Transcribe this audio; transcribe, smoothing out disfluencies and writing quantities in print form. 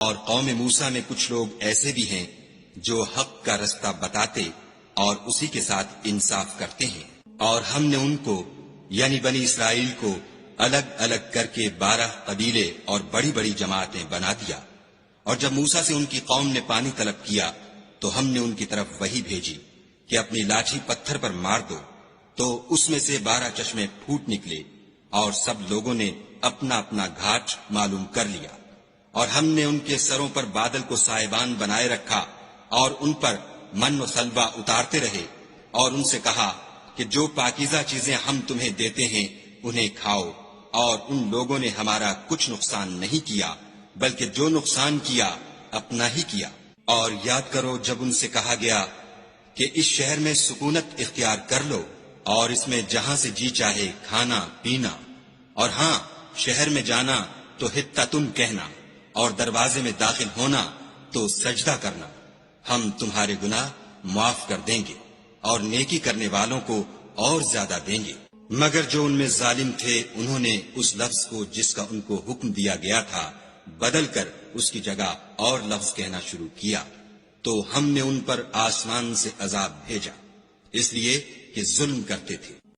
اور قوم موسیٰ میں کچھ لوگ ایسے بھی ہیں جو حق کا رستہ بتاتے اور اسی کے ساتھ انصاف کرتے ہیں، اور ہم نے ان کو یعنی بنی اسرائیل کو الگ الگ کر کے 12 قبیلے اور بڑی بڑی جماعتیں بنا دیا۔ اور جب موسیٰ سے ان کی قوم نے پانی طلب کیا تو ہم نے ان کی طرف وحی بھیجی کہ اپنی لاٹھی پتھر پر مار دو، تو اس میں سے 12 چشمے پھوٹ نکلے، اور سب لوگوں نے اپنا اپنا گھاٹ معلوم کر لیا۔ اور ہم نے ان کے سروں پر بادل کو سائبان بنائے رکھا اور ان پر من و سلوہ اتارتے رہے، اور ان سے کہا کہ جو پاکیزہ چیزیں ہم تمہیں دیتے ہیں انہیں کھاؤ، اور ان لوگوں نے ہمارا کچھ نقصان نہیں کیا بلکہ جو نقصان کیا اپنا ہی کیا۔ اور یاد کرو جب ان سے کہا گیا کہ اس شہر میں سکونت اختیار کر لو اور اس میں جہاں سے جی چاہے کھانا پینا، اور ہاں شہر میں جانا تو حطۃ کہنا، اور دروازے میں داخل ہونا تو سجدہ کرنا، ہم تمہارے گناہ معاف کر دیں گے اور نیکی کرنے والوں کو اور زیادہ دیں گے۔ مگر جو ان میں ظالم تھے انہوں نے اس لفظ کو جس کا ان کو حکم دیا گیا تھا بدل کر اس کی جگہ اور لفظ کہنا شروع کیا، تو ہم نے ان پر آسمان سے عذاب بھیجا، اس لیے کہ ظلم کرتے تھے۔